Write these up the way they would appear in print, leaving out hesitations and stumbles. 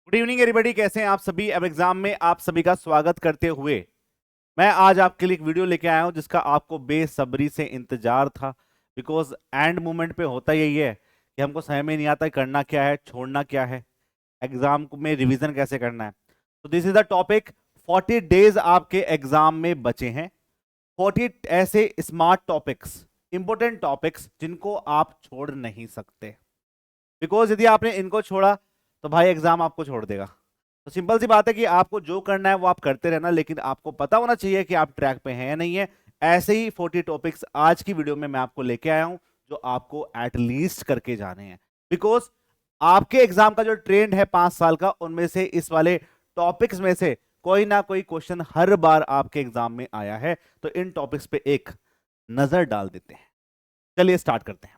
Good evening everybody, कैसे हैं आप सभी। अब एग्जाम में आप सभी का स्वागत करते हुए मैं आज आपके लिए एक वीडियो लेके आया हूं जिसका आपको बेसब्री से इंतजार था। बिकॉज एंड मोमेंट पे होता यही है कि हमको समझ में नहीं आता करना क्या है, छोड़ना क्या है, एग्जाम में रिवीजन कैसे करना है। तो this is the topic. 40 days आपके एग्जाम में बचे हैं। 40 ऐसे स्मार्ट टॉपिक्स, इंपॉर्टेंट टॉपिक्स जिनको आप छोड़ नहीं सकते। बिकॉज यदि आपने इनको छोड़ा तो भाई एग्जाम आपको छोड़ देगा। तो सिंपल सी बात है कि आपको जो करना है वो आप करते रहना, लेकिन आपको पता होना चाहिए कि आप ट्रैक पे हैं या नहीं है। ऐसे ही 40 टॉपिक्स आज की वीडियो में मैं आपको लेके आया हूं जो आपको एटलीस्ट करके जाने हैं। बिकॉज आपके एग्जाम का जो ट्रेंड है 5 साल का, उनमें से इस वाले टॉपिक्स में से कोई ना कोई क्वेश्चन हर बार आपके एग्जाम में आया है। तो इन टॉपिक्स पे एक नजर डाल देते हैं। चलिए स्टार्ट करते हैं।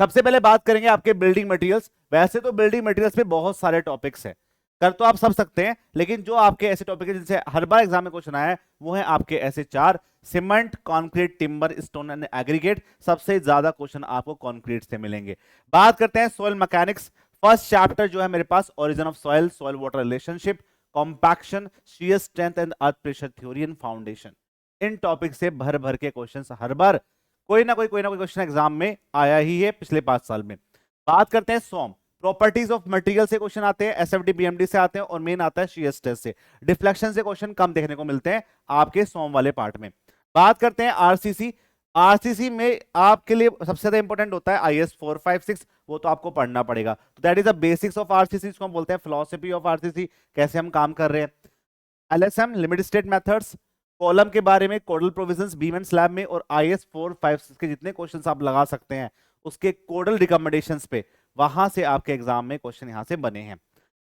सबसे पहले बात करेंगे आपके बिल्डिंग मटेरियल्स। वैसे तो बिल्डिंग मटेरियल्स पे बहुत सारे टॉपिक्स हैं, कर तो आप सब सकते हैं, लेकिन जो आपके ऐसे टॉपिक है जिनसे हर बार एग्जाम में क्वेश्चन आया है वो है आपके ऐसे चार: cement, concrete, timber, stone and aggregate. सबसे ज्यादा क्वेश्चन आपको कंक्रीट से मिलेंगे। बात करते हैं सॉइल मैकेनिक्स। फर्स्ट चैप्टर जो है मेरे पास, origin of soil, soil water relationship, compaction, shear strength and earth pressure theory and foundation. इन टॉपिक से भर भर के क्वेश्चन हर बार कोई ना कोई क्वेश्चन एग्जाम में आया ही है पिछले 5 साल में। बात करते हैं सॉम, प्रॉपर्टीज ऑफ मटेरियल से क्वेश्चन आते हैं, एसएफडी बीएमडी से आते हैं, और मेन आता है शियर स्ट्रेस से। डिफ्लेक्शन से क्वेश्चन कम देखने को मिलते हैं आपके सॉम वाले पार्ट में। बात करते हैं आरसीसी। आरसीसी में आपके लिए सबसे ज्यादा इंपॉर्टेंट होता है आईएस 456, वो तो आपको पढ़ना पड़ेगा। तो that is the basics of RCC, इसको हम बोलते हैं फिलोसफी ऑफ आरसीसी, कैसे हम काम कर रहे हैं। LSM, limit state methods, column के बारे में, कोडल प्रोविजंस बीम एंड स्लैब में, और आईएस 456 के जितने क्वेश्चंस आप लगा सकते हैं उसके कोडल रिकमेंडेशंस पे, वहां से आपके एग्जाम में क्वेश्चन यहां से बने हैं।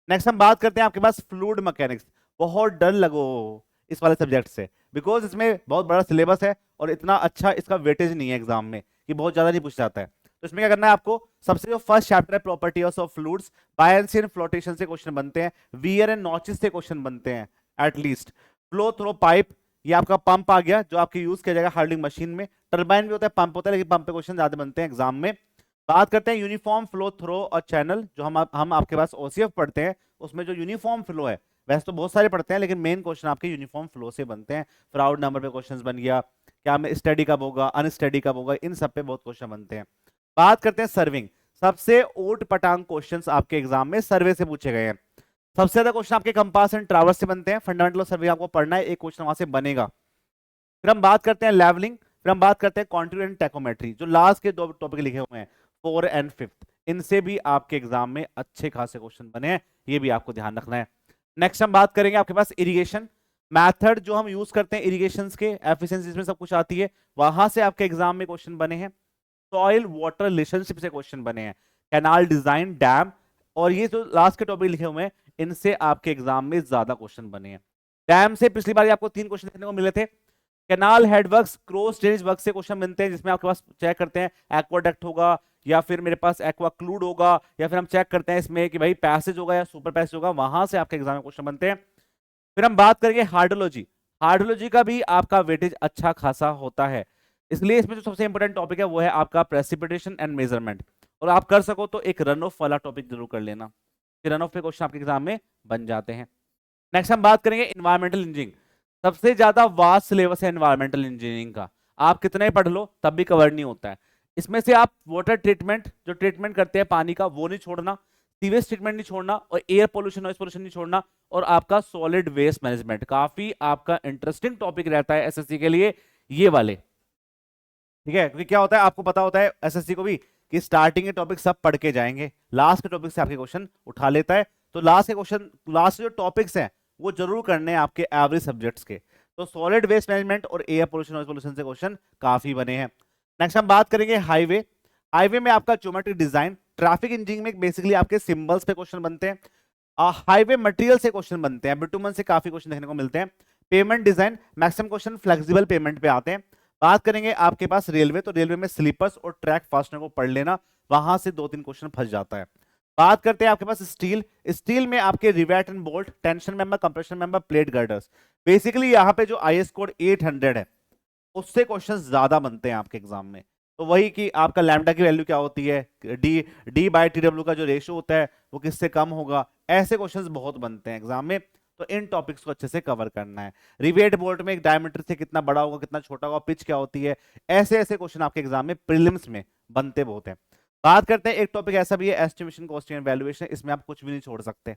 नेक्स्ट हम बात करते हैं आपके पास फ्लूइड मैकेनिक्स। बहुत डर लगो इस वाले सब्जेक्ट से, बिकॉज इसमें बहुत बड़ा सिलेबस है और इतना अच्छा इसका वेटेज नहीं है एग्जाम में कि बहुत ज्यादा नहीं पूछा जाता है। तो इसमें क्या करना है आपको, सबसे जो फर्स्ट चैप्टर है properties of fluids, buoyancy and flotation से क्वेश्चन बनते हैं, वियर एंड नॉचेस से क्वेश्चन बनते हैं एटलीस्ट। फ्लो थ्रो पाइप, ये आपका पंप आ गया जो आपके यूज किया जाएगा हार्डनिंग मशीन में। टरबाइन भी होता है, पंप होता है, लेकिन पंप पे क्वेश्चन ज्यादा बनते हैं एग्जाम में। बात करते हैं यूनिफॉर्म फ्लो थ्रो और चैनल, जो हम आपके पास ओसीएफ पढ़ते हैं उसमें जो यूनिफॉर्म फ्लो है, वैसे तो बहुत सारे पढ़ते हैं लेकिन मेन क्वेश्चन आपके यूनिफॉर्म फ्लो से बनते हैं। फ्राउड नंबर पे क्वेश्चन बन गया, क्या में स्टडी कब होगा, अनस्टडी कब होगा, इन सब पे बहुत क्वेश्चन बनते हैं। बात करते हैं सर्विंग। सबसे ओट पटांग क्वेश्चंस आपके एग्जाम में सर्वे से पूछे गए हैं। सबसे ज्यादा क्वेश्चन आपके कंपास एंड ट्रावर्स से बनते हैं। फंडामेंटल सर्वे आपको पढ़ना है, एक क्वेश्चन वहां से बनेगा। फिर हम बात करते हैं लेवलिंग, फिर हम बात करते हैं कॉन्टूर एंड टेकोमेट्री, जो लास्ट के दो टॉपिक लिखे हुए हैं 4 एंड 5। इनसे भी आपके एग्जाम में अच्छे खासे क्वेश्चन बने हैं, ये भी आपको ध्यान रखना है। नेक्स्ट हम बात करेंगे आपके पास इरिगेशन मैथड, जो हम यूज करते हैं इरिगेशन के, एफिशिएंसी में सब कुछ आती है, वहां से आपके एग्जाम में क्वेश्चन बने हैं। सॉइल वाटर रिलेशनशिप से क्वेश्चन बने हैं, कैनाल डिजाइन, डैम, और ये जो लास्ट के टॉपिक लिखे हुए हैं इनसे आपके एग्जाम में ज्यादा क्वेश्चन बने हैं। डैम से पिछली बार आपको 3 क्वेश्चन देखने को मिले थे। Canal headworks, cross drainage work से क्वेश्चन बनते हैं, जिसमें आपके पास चेक करते हैं एक्वाडक्ट होगा या फिर मेरे पास एक्वाक्लूड होगा, या फिर हम चेक करते हैं इसमें कि भाई पैसेज होगा या सुपर पैसेज होगा, वहां से आपके एग्जाम में क्वेश्चन बनते हैं। फिर हम बात करेंगे हाइड्रोलॉजी। हाइड्रोलॉजी का भी आपका वेटेज अच्छा खासा होता है, इसलिए इसमें जो सबसे इंपॉर्टेंट टॉपिक है वो है आपका प्रेसिपिटेशन एंड मेजरमेंट। और आप कर सको तो एक रन ऑफ वाला टॉपिक जरूर कर लेना, फिर रन ऑफ पे क्वेश्चन आपके एग्जाम में बन जाते हैं। नेक्स्ट हम बात करेंगे इन्वायरमेंटल इंजीनियरिंग। सबसे ज्यादा वास्ट सिलेबस है इन्वायरमेंटल इंजीनियरिंग का, आप कितना ही पढ़ लो तब भी कवर नहीं होता है। इसमें से आप वाटर ट्रीटमेंट, जो ट्रीटमेंट करते हैं पानी का, वो नहीं छोड़ना, सीवेज ट्रीटमेंट नहीं छोड़ना, और एयर पोल्यूशन, नॉइज पोल्यूशन नहीं छोड़ना, और आपका सॉलिड वेस्ट मैनेजमेंट काफी आपका इंटरेस्टिंग टॉपिक रहता है एसएससी के लिए, ये वाले। ठीक है, क्योंकि क्या होता है आपको पता होता है एसएससी को भी कि स्टार्टिंग के टॉपिक सब पढ़ के जाएंगे, लास्ट के टॉपिक से आपके क्वेश्चन उठा लेता है। तो लास्ट के क्वेश्चन, लास्ट जो टॉपिक्स हैं वो जरूर करने हैं आपके एवरेज सब्जेक्ट्स के। तो सॉलिड वेस्ट मैनेजमेंट और एयर पोल्यूशन, नॉइज पोल्यूशन से क्वेश्चन काफी बने हैं। नेक्स्ट हम बात करेंगे हाईवे। हाईवे में आपका ज्योमेट्रिक डिजाइन, ट्रैफिक इंजीनियरिंग में बेसिकली आपके सिंबल्स पे क्वेश्चन बनते हैं। हाईवे मटेरियल से क्वेश्चन बनते हैं, बिटुमन से काफी क्वेश्चन देखने को मिलते हैं। Payment design, maximum question flexible pavement पे आते हैं। बात करेंगे आपके पास रेलवे, तो रेलवे में स्लीपर्स और ट्रैक फास्टनर को पढ़ लेना, वहां से 2-3 क्वेश्चन फंस जाता है। बात करते हैं आपके पास स्टील। स्टील में आपके rivet and bolt, tension member, compression member, plate girders. Basically यहाँ पे जो आईएस कोड 800 है उससे क्वेश्चन ज्यादा बनते हैं आपके एग्जाम में। तो वही कि आपका लैम्डा की वैल्यू क्या होती है, D D by T W का जो रेशियो होता है वो किससे कम होगा। ऐसे क्वेश्चंस बहुत बनते हैं एग्जाम में, तो इन टॉपिक्स को अच्छे से कवर करना है। रिवेट बोल्ट में एक डायमीटर से कितना बड़ा होगा कितना छोटा होगा, पिच क्या होती है, ऐसे ऐसे क्वेश्चन आपके एग्जाम में प्रीलिम्स में बनते बहुत हैं। बात करते हैं, एक टॉपिक ऐसा भी है एस्टिमेशन कॉस्टिंग एंड वैल्यूएशन, इसमें आप कुछ भी नहीं छोड़ सकते,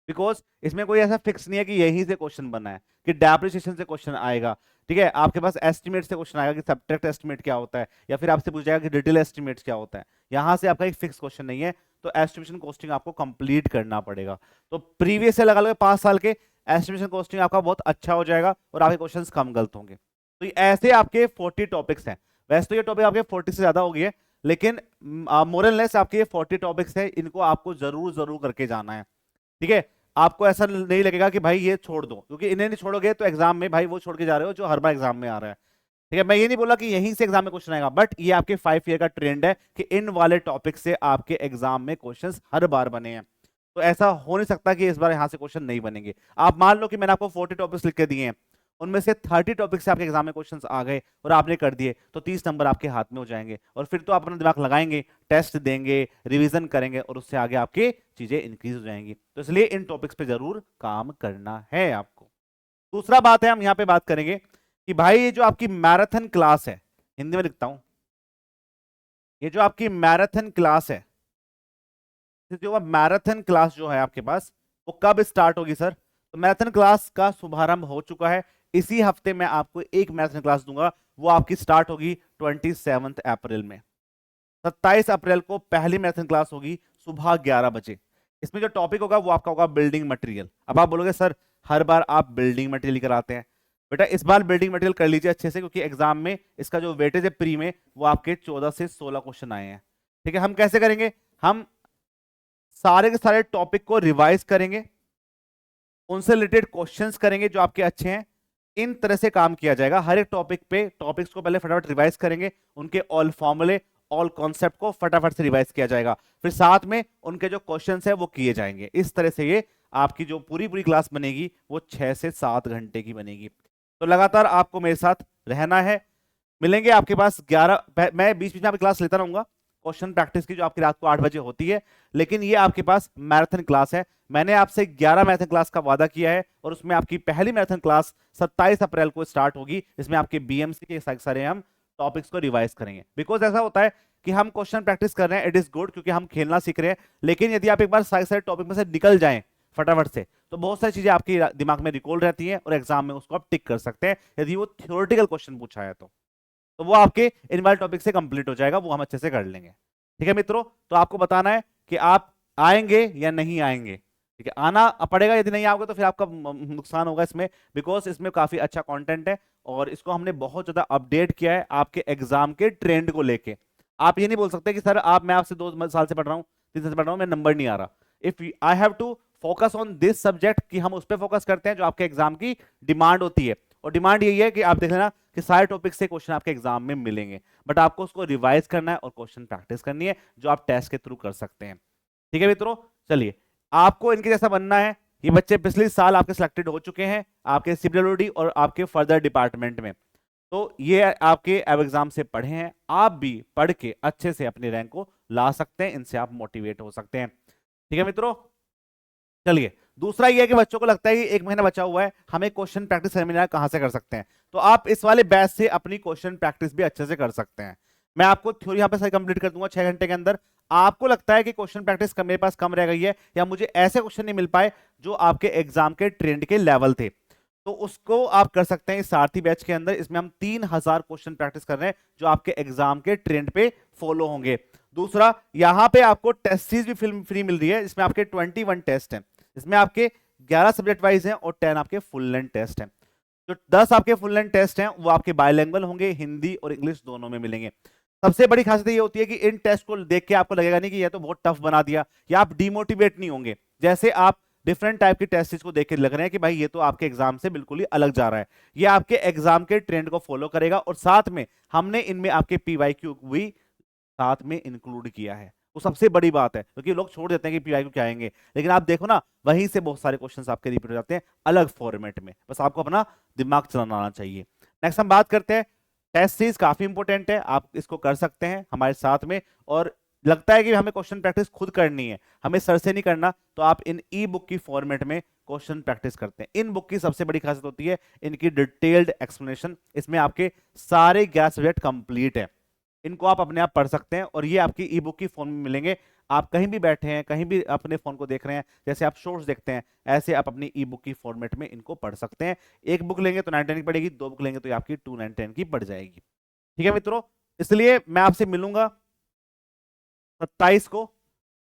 बिकॉज इसमें कोई ऐसा फिक्स नहीं है कि यहीं से क्वेश्चन बना है कि डेप्रिसिएशन से क्वेश्चन आएगा। ठीक है, आपके पास एस्टिमेट से क्वेश्चन आएगा कि सब्ट्रैक्ट एस्टिमेट क्या होता है, या फिर आपसे पूछा जाएगा कि डिटेल एस्टिमेट क्या होता है। यहां से आपका एक फिक्स क्वेश्चन नहीं है, तो एस्टिमेशन कॉस्टिंग आपको कंप्लीट करना पड़ेगा। तो प्रीवियस से लगा लो 5 साल के, एस्टिमेशन कॉस्टिंग आपका बहुत अच्छा हो जाएगा और आपके क्वेश्चंस कम गलत होंगे। तो ऐसे आपके 40 टॉपिक्स हैं। वैसे तो ये टॉपिक आपके 40 से ज्यादा हो गई है, लेकिन मोरलेस आपके ये 40 टॉपिक्स है, इनको आपको जरूर जरूर करके जाना है। ठीक है, आपको ऐसा नहीं लगेगा कि भाई ये छोड़ दो, क्योंकि इन्हें नहीं छोड़ोगे तो एग्जाम में भाई वो छोड़ के जा रहे हो जो हर बार एग्जाम में आ रहा है। ठीक है, मैं ये नहीं बोला कि यहीं से एग्जाम में क्वेश्चन आएगा, बट ये आपके 5 ईयर का ट्रेंड है कि इन वाले टॉपिक से आपके एग्जाम में क्वेश्चंस हर बार बने हैं। तो ऐसा हो नहीं सकता कि इस बार यहां से क्वेश्चन नहीं बनेंगे। आप मान लो कि मैंने आपको 40 टॉपिक्स लिख के दिए हैं, उनमें से 30 टॉपिक से आपके एग्जाम में क्वेश्चंस आ गए और आपने कर दिए, तो 30 नंबर आपके हाथ में हो जाएंगे, और फिर तो आप अपना दिमाग लगाएंगे, टेस्ट देंगे, रिवीजन करेंगे, और उससे आगे आपकी चीजें इंक्रीज हो जाएंगी। तो इसलिए इन टॉपिक्स पे जरूर काम करना है आपको। दूसरा बात है, हम यहाँ पे बात करेंगे कि भाई ये जो आपकी मैराथन क्लास है, हिंदी में लिखता हूं, ये जो आपकी मैराथन क्लास है, जो मैराथन क्लास जो है आपके पास, वो कब स्टार्ट होगी सर? तो मैराथन क्लास का शुभारंभ हो चुका है, इसी हफ्ते मैं आपको एक मैराथन क्लास दूंगा, वो आपकी स्टार्ट होगी 27 अप्रैल में। 27 अप्रैल को पहली मैराथन क्लास होगी सुबह 11 बजे। इसमें जो टॉपिक होगा वो आपका होगा बिल्डिंग मटेरियल। अब आप बोलोगे सर हर बार आप बिल्डिंग मटेरियल कराते हैं, बेटा इस बार बिल्डिंग मटेरियल कर लीजिए अच्छे से, क्योंकि एग्जाम में इसका जो वेटेज है प्री में वो आपके 14 से 16 क्वेश्चन आए हैं। ठीक है, हम कैसे करेंगे, हम सारे के सारे टॉपिक को रिवाइज करेंगे, उनसे रिलेटेड क्वेश्चंस करेंगे जो आपके अच्छे हैं। इन तरह से काम किया जाएगा, हर एक टॉपिक पे टॉपिक्स को पहले फटाफट रिवाइज करेंगे, उनके ऑल फॉर्मूले ऑल कॉन्सेप्ट को फटाफट से रिवाइज किया जाएगा, फिर साथ में उनके जो क्वेश्चंस है वो किए जाएंगे। इस तरह से ये आपकी जो पूरी पूरी क्लास बनेगी वो 6 से 7 घंटे की बनेगी। तो लगातार आपको मेरे साथ रहना है, मिलेंगे आपके पास 11, मैं बीच बीच में आपकी क्लास लेता रहूंगा क्वेश्चन प्रैक्टिस की, जो आपकी रात को 8 बजे होती है, लेकिन ये आपके पास मैराथन क्लास है। मैंने आपसे 11 मैराथन क्लास का वादा किया है, और उसमें आपकी पहली मैराथन क्लास 27 अप्रैल को स्टार्ट होगी। इसमें आपके बीएमसी के सारे हम टॉपिक्स को रिवाइज करेंगे। बिकॉज ऐसा होता है कि हम क्वेश्चन प्रैक्टिस कर रहे हैं, इट इज गुड, क्योंकि हम खेलना सीख रहे हैं, लेकिन यदि आप एक बार सारे टॉपिक में से निकल जाएं फटाफट से, तो बहुत सारी चीजें आपके दिमाग में रिकॉल रहती हैं, और एग्जाम में उसको आप टिक कर सकते हैं यदि वो थ्योरेटिकल क्वेश्चन पूछा है तो वो आपके इन वाले टॉपिक से कंप्लीट हो जाएगा, वो हम अच्छे से कर लेंगे। ठीक है मित्रों, तो आपको बताना है कि आप आएंगे या नहीं आएंगे। ठीक है, आना पड़ेगा, यदि नहीं आओगे तो फिर आपका नुकसान होगा इसमें, बिकॉज इसमें काफी अच्छा कंटेंट है, और इसको हमने बहुत ज्यादा अपडेट किया है आपके एग्जाम के ट्रेंड को लेके। आप ये नहीं बोल सकते कि सर मैं आपसे 2 साल से पढ़ रहा हूँ, 3 साल से पढ़ रहा हूँ, मैं नंबर नहीं आ रहा। If I have to focus on this subject, कि हम उस पर फोकस करते हैं जो आपके एग्जाम की डिमांड होती है, और डिमांड यही है कि आप देख लेना कि सारे टॉपिक से क्वेश्चन आपके एग्जाम में मिलेंगे, बट आपको उसको रिवाइज करना है और क्वेश्चन प्रैक्टिस करनी है, जो आप टेस्ट के थ्रू कर सकते हैं। ठीक है मित्रों, चलिए आपको इनके जैसा बनना है। ये बच्चे पिछले साल आपके सिलेक्टेड हो चुके हैं आपके सीपीडब्ल्यूडी और आपके फर्दर डिपार्टमेंट में, तो ये आपके अब एग्जाम से पढ़े हैं, आप भी पढ़ के अच्छे से अपने रैंक को ला सकते हैं, इनसे आप मोटिवेट हो सकते हैं। ठीक है मित्रों, चलिए दूसरा ये है कि बच्चों को लगता है कि 1 महीना बचा हुआ है, हमें क्वेश्चन प्रैक्टिस सेमिनार कहां से कर सकते हैं, तो आप इस वाले बैच से अपनी क्वेश्चन प्रैक्टिस भी अच्छे से कर सकते हैं। मैं आपको थ्योरी यहां पे सारी कंप्लीट कर दूंगा 6 घंटे के अंदर। आपको लगता है कि क्वेश्चन प्रैक्टिस मेरे पास कम रह गई है, या मुझे ऐसे क्वेश्चन नहीं मिल पाए जो आपके एग्जाम के ट्रेंड के लेवल थे, तो उसको आप कर सकते हैं इस सारथी बैच के अंदर। इसमें हम 3000 क्वेश्चन प्रैक्टिस कर रहे हैं जो आपके एग्जाम के ट्रेंड पे फॉलो होंगे। दूसरा, यहां पे आपको टेस्ट सीरीज भी फ्री मिल रही है, इसमें आपके 21 टेस्ट हैं, इसमें आपके 11 सब्जेक्ट वाइज हैं और 10 आपके फुल लेंथ टेस्ट हैं। जो 10 आपके फुल लेंथ टेस्ट हैं वो आपके बायलैंग्वेज होंगे, हिंदी और इंग्लिश दोनों में मिलेंगे। सबसे बड़ी खासियत ये होती है कि इन टेस्ट को देख के आपको लगेगा नहीं कि ये तो बहुत टफ बना दिया, या आप डिमोटिवेट नहीं होंगे। जैसे आप डिफरेंट टाइप की टेस्ट को देख के लग रहे हैं कि भाई ये तो आपके एग्जाम से बिल्कुल ही अलग जा रहा है, ये आपके एग्जाम के ट्रेंड को फॉलो करेगा, और साथ में हमने इनमें आपके पीवाईक्यू भी साथ में इंक्लूड किया है। वो सबसे बड़ी बात है, क्योंकि लोग छोड़ देते हैं कि पीवाईक्यू क्या आएंगे, लेकिन आप देखो ना वहीं से बहुत सारे क्वेश्चंस आपके रिपीट हो जाते हैं अलग फॉर्मेट में, बस आपको अपना दिमाग चलाना आना चाहिए। नेक्स्ट हम बात करते हैं टेस्ट सीरीज काफी इंपॉर्टेंट है, आप इसको कर सकते हैं हमारे साथ में। और लगता है कि हमें क्वेश्चन प्रैक्टिस खुद करनी है, हमें सर से नहीं करना, तो आप इन ई बुक की फॉर्मेट में क्वेश्चन प्रैक्टिस करते हैं। इन बुक की सबसे बड़ी खासियत होती है इनकी डिटेल्ड एक्सप्लेनेशन, इसमें आपके सारे गैस सब्जेक्ट कंप्लीट है, इनको आप अपने आप पढ़ सकते हैं और ये आपकी ई बुक की फॉर्म में मिलेंगे। आप कहीं भी बैठे हैं, कहीं भी अपने फोन को देख रहे हैं, जैसे आप शोर्ट्स देखते हैं, ऐसे आप अपनी ई बुक की फॉर्मेट में इनको पढ़ सकते हैं। एक बुक लेंगे तो 910 की पड़ेगी, 2 बुक लेंगे तो ये आपकी 210 की पड़ जाएगी। ठीक है मित्रों, इसलिए मैं आपसे मिलूंगा 27 को,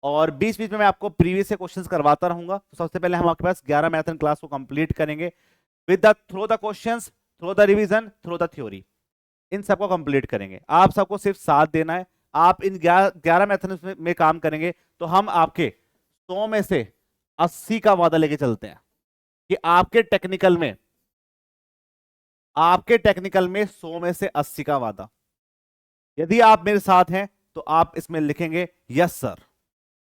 और बीच बीच में मैं आपको प्रीवियस से क्वेश्चंस करवाता रहूंगा। तो सबसे पहले हम आपके पास 11 मैराथन क्लास को कंप्लीट करेंगे with the through the questions, through the revision, through the theory, इन सबको कंप्लीट करेंगे। आप सबको सिर्फ साथ देना है। आप इन 11 मैराथन में काम करेंगे तो हम आपके 100 में से 80 का वादा लेके चलते हैं कि आपके टेक्निकल में 100 में से 80 का वादा। यदि आप मेरे साथ हैं तो आप इसमें लिखेंगे यस सर।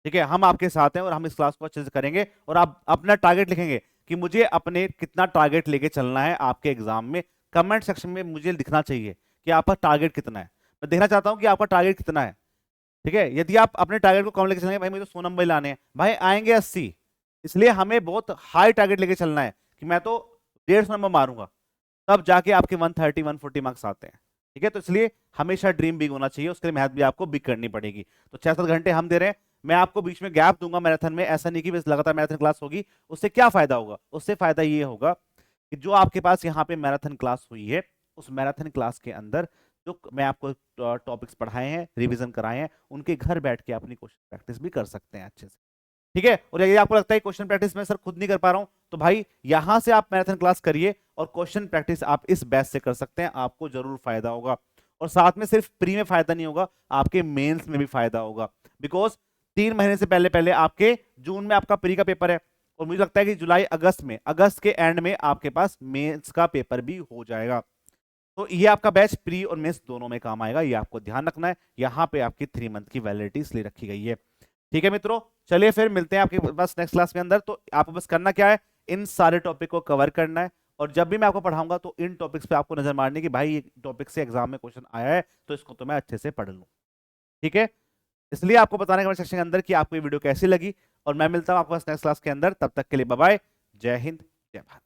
ठीक है, हम आपके साथ हैं और हम इस क्लास को अच्छे से करेंगे। और आप अपना टारगेट लिखेंगे कि मुझे अपने कितना टारगेट लेके चलना है आपके एग्जाम में। कमेंट सेक्शन में मुझे दिखना चाहिए कि आपका टारगेट कितना है, मैं देखना चाहता हूं कि आपका टारगेट कितना है। ठीक है, यदि आप अपने टारगेट को कम लेके चलेंगे, भाई मुझे तो 100 नंबर लाने हैं, भाई आएंगे 80, इसलिए हमें बहुत हाई टारगेट लेके चलना है कि मैं तो 150 नंबर मारूंगा, तब जाके आपके 130 140 मार्क्स आते हैं। ठीक है, तो इसलिए हमेशा ड्रीम बिग होना चाहिए, उसके लिए मेहनत भी आपको बिग करनी पड़ेगी। तो 6-7 घंटे हम दे रहे हैं, मैं आपको बीच में गैप दूंगा मैराथन में, ऐसा नहीं कि बस लगातार मैराथन क्लास होगी। उससे क्या फायदा होगा? उससे फायदा ये होगा कि जो आपके पास यहाँ पे मैराथन क्लास हुई है, उस मैराथन क्लास के अंदर जो मैं आपको टॉपिक्स पढ़ाए हैं, रिवीजन कराए हैं, उनके घर बैठ के अपनी क्वेश्चन प्रैक्टिस भी कर सकते हैं अच्छे से। ठीक है, और यदि आपको लगता है क्वेश्चन प्रैक्टिस में सर खुद नहीं कर पा रहा हूं, तो भाई यहां से आप मैराथन क्लास करिए और क्वेश्चन प्रैक्टिस आप इस बैच से कर सकते हैं, आपको जरूर फायदा होगा। और साथ में सिर्फ प्री में फायदा नहीं होगा, आपके मेंस में भी फायदा होगा। बिकॉज 3 महीने से पहले पहले आपके जून में आपका प्री का पेपर है, और मुझे लगता है कि जुलाई अगस्त में, अगस्त के एंड में आपके पास मेंस का पेपर भी हो जाएगा। तो ये आपका बैच प्री और मेंस दोनों में काम आएगा, ये आपको ध्यान रखना है। यहां पे आपकी 3 मंथ की वैलिडिटी इसलिए रखी गई है। ठीक है मित्रों, चलिए फिर मिलते हैं आपके पास नेक्स्ट क्लास के अंदर। तो आपको बस करना क्या है, इन सारे टॉपिक को कवर करना है, और जब भी मैं आपको पढ़ाऊंगा तो इन टॉपिक्स पे आपको नजर मारनी कि भाई ये टॉपिक से एग्जाम में क्वेश्चन आया है, तो इसको तो मैं अच्छे से पढ़ लूं। ठीक है, इसलिए आपको बताने कमेंट सेक्शन के अंदर कि आपको ये वीडियो कैसी लगी, और मैं मिलता हूं आपको नेक्स्ट क्लास के अंदर। तब तक के लिए बाय बाय, जय हिंद, जय भारत।